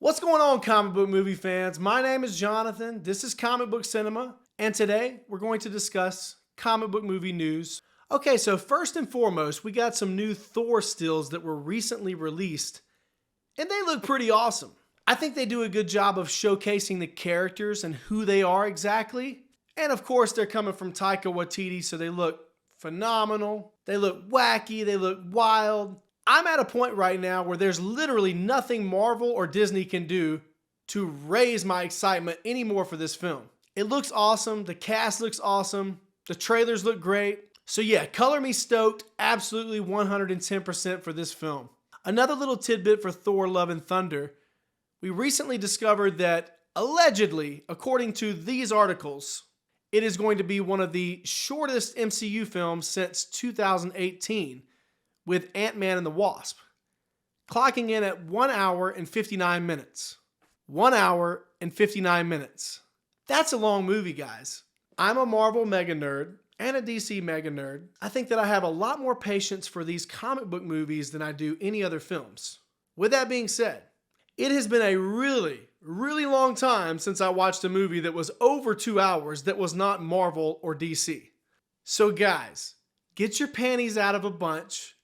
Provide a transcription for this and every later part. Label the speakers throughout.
Speaker 1: What's going on, comic book movie fans? My name is Jonathan. This is Comic Book Cinema, and today we're going to discuss comic book movie news. Okay, so first and foremost, we got some new Thor stills that were recently released, and they look pretty awesome. I think they do a good job of showcasing the characters and who they are exactly. And of course, they're coming from Taika Waititi, so they look phenomenal. They look wacky, they look wild. I'm at a point right now where there's literally nothing Marvel or Disney can do to raise my excitement anymore for this film. It looks awesome. The cast looks awesome. The trailers look great. So yeah, color me stoked. Absolutely 110% for this film. Another little tidbit for Thor Love and Thunder. We recently discovered that allegedly, according to these articles, it is going to be one of the shortest MCU films since 2018. With Ant-Man and the Wasp, clocking in at 1 hour and 59 minutes. 1 hour and 59 minutes. That's a long movie, guys. I'm a Marvel mega nerd and a DC mega nerd. I think that I have a lot more patience for these comic book movies than I do any other films. With that being said, it has been a really long time since I watched a movie that was over 2 hours that was not Marvel or DC. So guys, get your panties out of a bunch.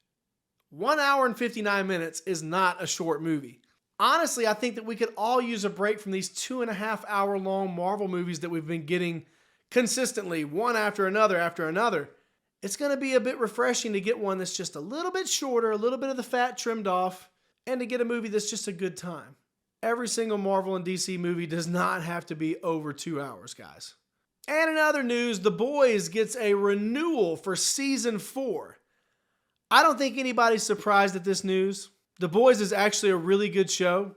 Speaker 1: 1 hour and 59 minutes is not a short movie. Honestly, I think that we could all use a break from these 2.5 hour long Marvel movies that we've been getting consistently, one after another. It's going to be a bit refreshing to get one that's just a little bit shorter, a little bit of the fat trimmed off, and to get a movie that's just a good time. Every single Marvel and DC movie does not have to be over 2 hours, guys. And in other news, The Boys gets a renewal for season 4. I don't think anybody's surprised at this news. The Boys is actually a really good show.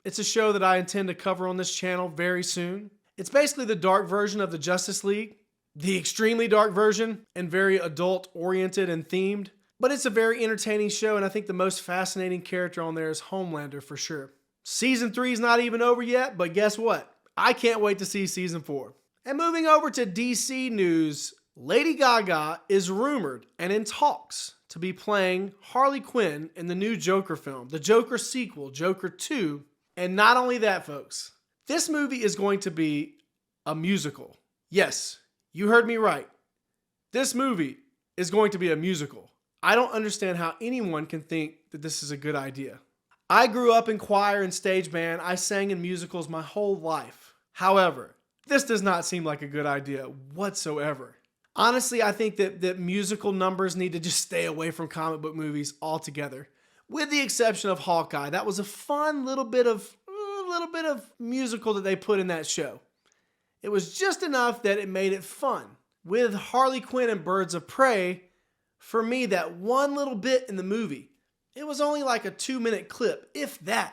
Speaker 1: It's a show that I intend to cover on this channel very soon. It's basically the dark version of the Justice League, the extremely dark version, and very adult-oriented and themed. But it's a very entertaining show, and I think the most fascinating character on there is Homelander for sure. Season 3 is not even over yet, but guess what? I can't wait to see season 4. And moving over to DC news, Lady Gaga is rumored and in talks to be playing Harley Quinn in the new Joker film, the Joker sequel, Joker 2. And not only that, folks, this movie is going to be a musical. Yes, you heard me right. This movie is going to be a musical. I don't understand how anyone can think that this is a good idea. I grew up in choir and stage band. I sang in musicals my whole life. However, this does not seem like a good idea whatsoever. Honestly, I think that musical numbers need to just stay away from comic book movies altogether, with the exception of Hawkeye. That was a fun little bit of musical that they put in that show. It was just enough that it made it fun. With Harley Quinn and Birds of Prey, for me, that one little bit in the movie, it was only like a 2-minute clip, if that.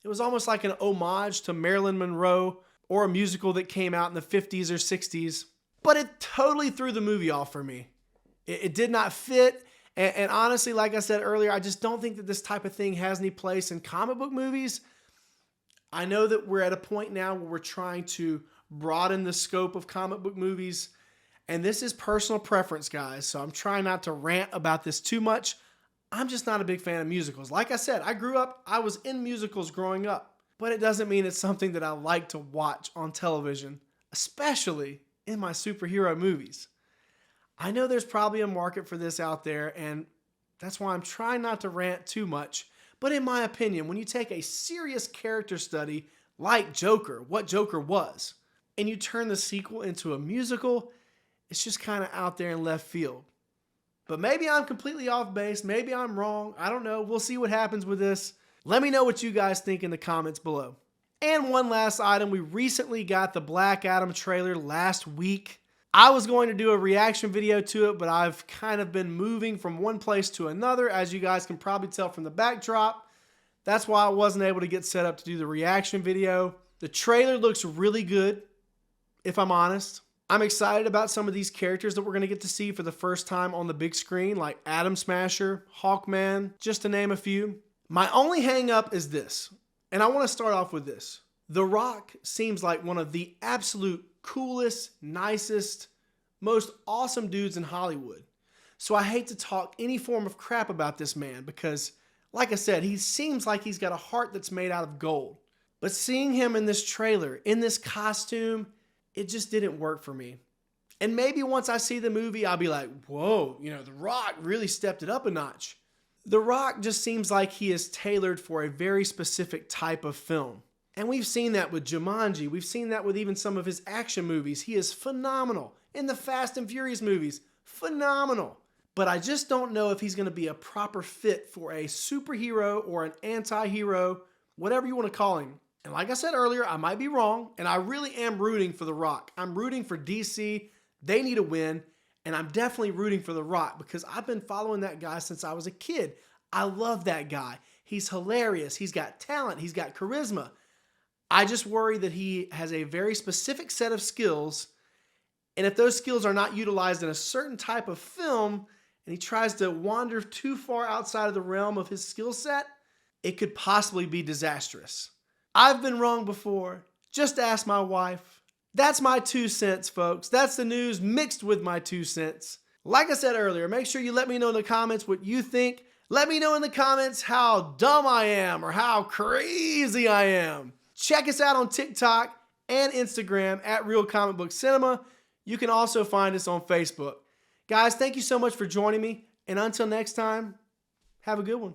Speaker 1: It was almost like an homage to Marilyn Monroe or a musical that came out in the 50s or 60s. But it totally threw the movie off for me. It did not fit. And honestly, like I said earlier, I just don't think that this type of thing has any place in comic book movies. I know that we're at a point now where we're trying to broaden the scope of comic book movies. And this is personal preference, guys. So I'm trying not to rant about this too much. I'm just not a big fan of musicals. Like I said, I was in musicals growing up. But it doesn't mean it's something that I like to watch on television, especially in my superhero movies. I know there's probably a market for this out there, and that's why I'm trying not to rant too much. But in my opinion, when you take a serious character study like Joker, what Joker was, and you turn the sequel into a musical, it's just kind of out there in left field. But maybe I'm completely off base. Maybe I'm wrong. I don't know. We'll see what happens with this. Let me know what you guys think in the comments below. And one last item, we recently got the Black Adam trailer last week. I was going to do a reaction video to it, but I've kind of been moving from one place to another, as you guys can probably tell from the backdrop. That's why I wasn't able to get set up to do the reaction video. The trailer looks really good, if I'm honest. I'm excited about some of these characters that we're going to get to see for the first time on the big screen, like Atom Smasher, Hawkman, just to name a few. My only hang up is this. And I want to start off with this. The Rock seems like one of the absolute coolest, nicest, most awesome dudes in Hollywood. So I hate to talk any form of crap about this man because, like I said, he seems like he's got a heart that's made out of gold. But seeing him in this trailer, in this costume, it just didn't work for me. And maybe once I see the movie, I'll be like, whoa, The Rock really stepped it up a notch. The Rock just seems like he is tailored for a very specific type of film. And we've seen that with Jumanji. We've seen that with even some of his action movies. He is phenomenal. In the Fast and Furious movies, phenomenal. But I just don't know if he's going to be a proper fit for a superhero or an anti-hero, whatever you want to call him. And like I said earlier, I might be wrong, and I really am rooting for The Rock. I'm rooting for DC. They need a win, and I'm definitely rooting for The Rock because I've been following that guy since I was a kid. I love that guy. He's hilarious. He's got talent. He's got charisma. I just worry that he has a very specific set of skills, and if those skills are not utilized in a certain type of film, and he tries to wander too far outside of the realm of his skill set, it could possibly be disastrous. I've been wrong before. Just ask my wife. That's my 2 cents, folks. That's the news mixed with my 2 cents. Like I said earlier, make sure you let me know in the comments what you think. Let me know in the comments how dumb I am or how crazy I am. Check us out on TikTok and Instagram at Real Comic Book Cinema. You can also find us on Facebook. Guys, thank you so much for joining me. And until next time, have a good one.